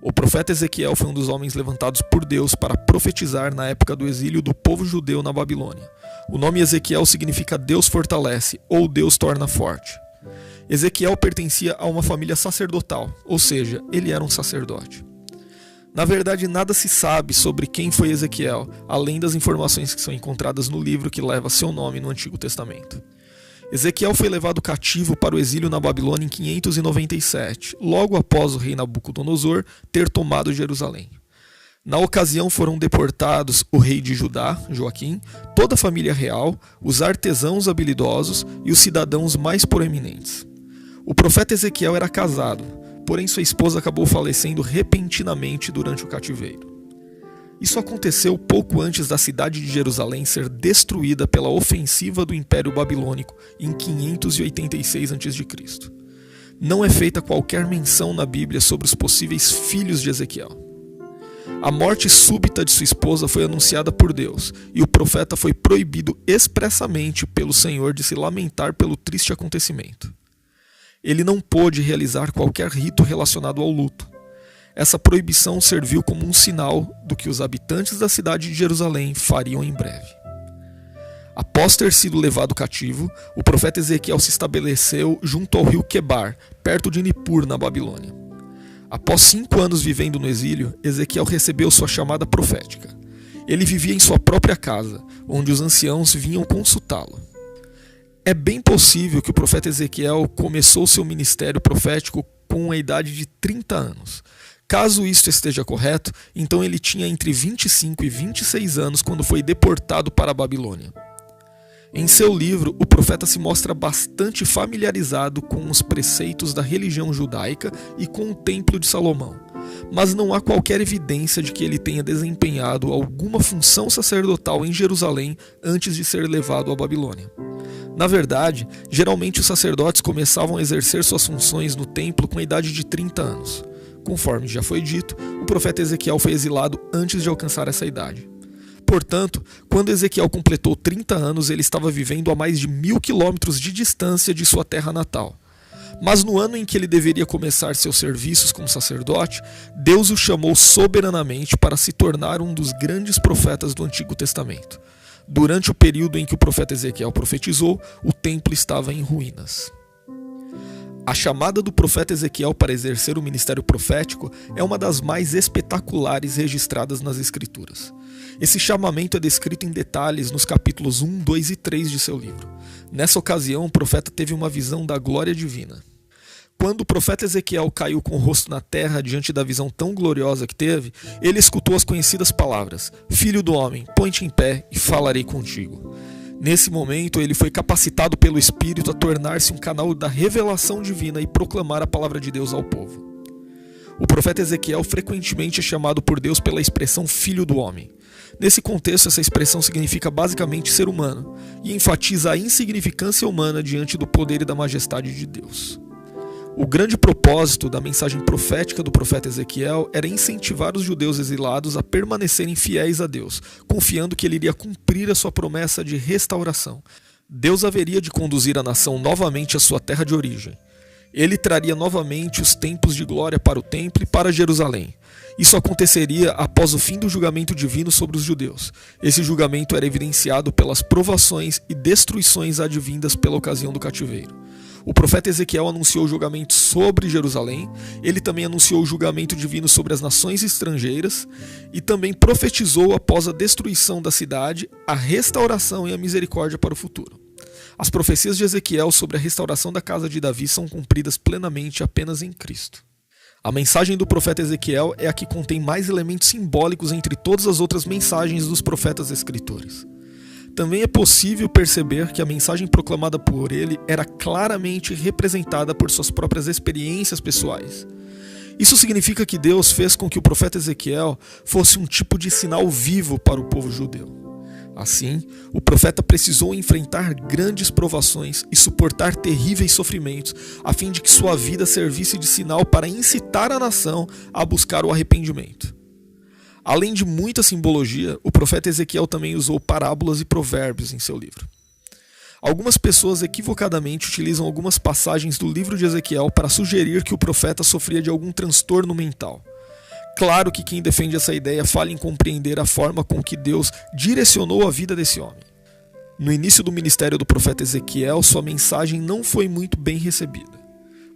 O profeta Ezequiel foi um dos homens levantados por Deus para profetizar na época do exílio do povo judeu na Babilônia. O nome Ezequiel significa Deus fortalece ou Deus torna forte. Ezequiel pertencia a uma família sacerdotal, ou seja, ele era um sacerdote. Na verdade, nada se sabe sobre quem foi Ezequiel, além das informações que são encontradas no livro que leva seu nome no Antigo Testamento. Ezequiel foi levado cativo para o exílio na Babilônia em 597, logo após o rei Nabucodonosor ter tomado Jerusalém. Na ocasião foram deportados o rei de Judá, Joaquim, toda a família real, os artesãos habilidosos e os cidadãos mais proeminentes. O profeta Ezequiel era casado, porém sua esposa acabou falecendo repentinamente durante o cativeiro. Isso aconteceu pouco antes da cidade de Jerusalém ser destruída pela ofensiva do Império Babilônico em 586 a.C. Não é feita qualquer menção na Bíblia sobre os possíveis filhos de Ezequiel. A morte súbita de sua esposa foi anunciada por Deus, e o profeta foi proibido expressamente pelo Senhor de se lamentar pelo triste acontecimento. Ele não pôde realizar qualquer rito relacionado ao luto. Essa proibição serviu como um sinal do que os habitantes da cidade de Jerusalém fariam em breve. Após ter sido levado cativo, o profeta Ezequiel se estabeleceu junto ao rio Quebar, perto de Nippur, na Babilônia. Após 5 anos vivendo no exílio, Ezequiel recebeu sua chamada profética. Ele vivia em sua própria casa, onde os anciãos vinham consultá-lo. É bem possível que o profeta Ezequiel começou seu ministério profético com a idade de 30 anos. Caso isto esteja correto, então ele tinha entre 25 e 26 anos quando foi deportado para a Babilônia. Em seu livro, o profeta se mostra bastante familiarizado com os preceitos da religião judaica e com o Templo de Salomão, mas não há qualquer evidência de que ele tenha desempenhado alguma função sacerdotal em Jerusalém antes de ser levado à Babilônia. Na verdade, geralmente os sacerdotes começavam a exercer suas funções no templo com a idade de 30 anos. Conforme já foi dito, o profeta Ezequiel foi exilado antes de alcançar essa idade. Portanto, quando Ezequiel completou 30 anos, ele estava vivendo a mais de 1.000 quilômetros de distância de sua terra natal. Mas no ano em que ele deveria começar seus serviços como sacerdote, Deus o chamou soberanamente para se tornar um dos grandes profetas do Antigo Testamento. Durante o período em que o profeta Ezequiel profetizou, o templo estava em ruínas. A chamada do profeta Ezequiel para exercer o ministério profético é uma das mais espetaculares registradas nas Escrituras. Esse chamamento é descrito em detalhes nos capítulos 1, 2 e 3 de seu livro. Nessa ocasião, o profeta teve uma visão da glória divina. Quando o profeta Ezequiel caiu com o rosto na terra diante da visão tão gloriosa que teve, ele escutou as conhecidas palavras: Filho do homem, põe-te em pé e falarei contigo. Nesse momento, ele foi capacitado pelo Espírito a tornar-se um canal da revelação divina e proclamar a palavra de Deus ao povo. O profeta Ezequiel frequentemente é chamado por Deus pela expressão Filho do Homem. Nesse contexto, essa expressão significa basicamente ser humano e enfatiza a insignificância humana diante do poder e da majestade de Deus. O grande propósito da mensagem profética do profeta Ezequiel era incentivar os judeus exilados a permanecerem fiéis a Deus, confiando que ele iria cumprir a sua promessa de restauração. Deus haveria de conduzir a nação novamente à sua terra de origem. Ele traria novamente os templos de glória para o templo e para Jerusalém. Isso aconteceria após o fim do julgamento divino sobre os judeus. Esse julgamento era evidenciado pelas provações e destruições advindas pela ocasião do cativeiro. O profeta Ezequiel anunciou o julgamento sobre Jerusalém, ele também anunciou o julgamento divino sobre as nações estrangeiras e também profetizou após a destruição da cidade a restauração e a misericórdia para o futuro. As profecias de Ezequiel sobre a restauração da casa de Davi são cumpridas plenamente apenas em Cristo. A mensagem do profeta Ezequiel é a que contém mais elementos simbólicos entre todas as outras mensagens dos profetas escritores. Também é possível perceber que a mensagem proclamada por ele era claramente representada por suas próprias experiências pessoais. Isso significa que Deus fez com que o profeta Ezequiel fosse um tipo de sinal vivo para o povo judeu. Assim, o profeta precisou enfrentar grandes provações e suportar terríveis sofrimentos, a fim de que sua vida servisse de sinal para incitar a nação a buscar o arrependimento. Além de muita simbologia, o profeta Ezequiel também usou parábolas e provérbios em seu livro. Algumas pessoas equivocadamente utilizam algumas passagens do livro de Ezequiel para sugerir que o profeta sofria de algum transtorno mental. Claro que quem defende essa ideia falha em compreender a forma com que Deus direcionou a vida desse homem. No início do ministério do profeta Ezequiel, sua mensagem não foi muito bem recebida.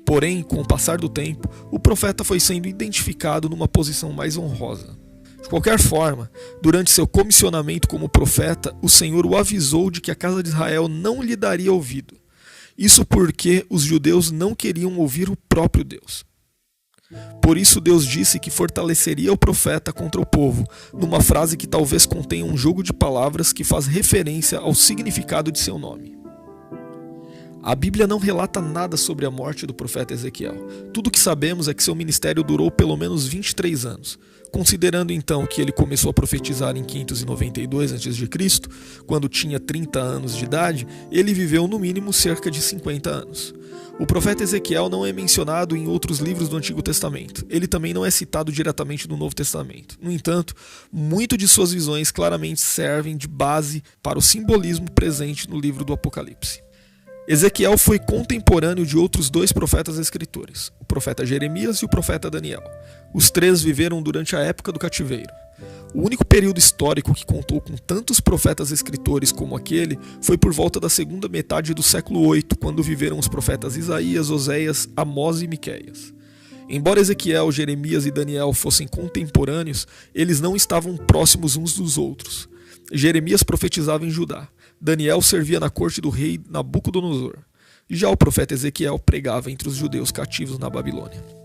Porém, com o passar do tempo, o profeta foi sendo identificado numa posição mais honrosa. De qualquer forma, durante seu comissionamento como profeta, o Senhor o avisou de que a casa de Israel não lhe daria ouvido. Isso porque os judeus não queriam ouvir o próprio Deus. Por isso Deus disse que fortaleceria o profeta contra o povo, numa frase que talvez contenha um jogo de palavras que faz referência ao significado de seu nome. A Bíblia não relata nada sobre a morte do profeta Ezequiel. Tudo o que sabemos é que seu ministério durou pelo menos 23 anos. Considerando então que ele começou a profetizar em 592 a.C., quando tinha 30 anos de idade, ele viveu no mínimo cerca de 50 anos. O profeta Ezequiel não é mencionado em outros livros do Antigo Testamento. Ele também não é citado diretamente no Novo Testamento. No entanto, muito de suas visões claramente servem de base para o simbolismo presente no livro do Apocalipse. Ezequiel foi contemporâneo de outros dois profetas escritores, o profeta Jeremias e o profeta Daniel. Os três viveram durante a época do cativeiro. O único período histórico que contou com tantos profetas escritores como aquele foi por volta da segunda metade do século VIII, quando viveram os profetas Isaías, Oséias, Amós e Miqueias. Embora Ezequiel, Jeremias e Daniel fossem contemporâneos, eles não estavam próximos uns dos outros. Jeremias profetizava em Judá. Daniel servia na corte do rei Nabucodonosor. Já o profeta Ezequiel pregava entre os judeus cativos na Babilônia.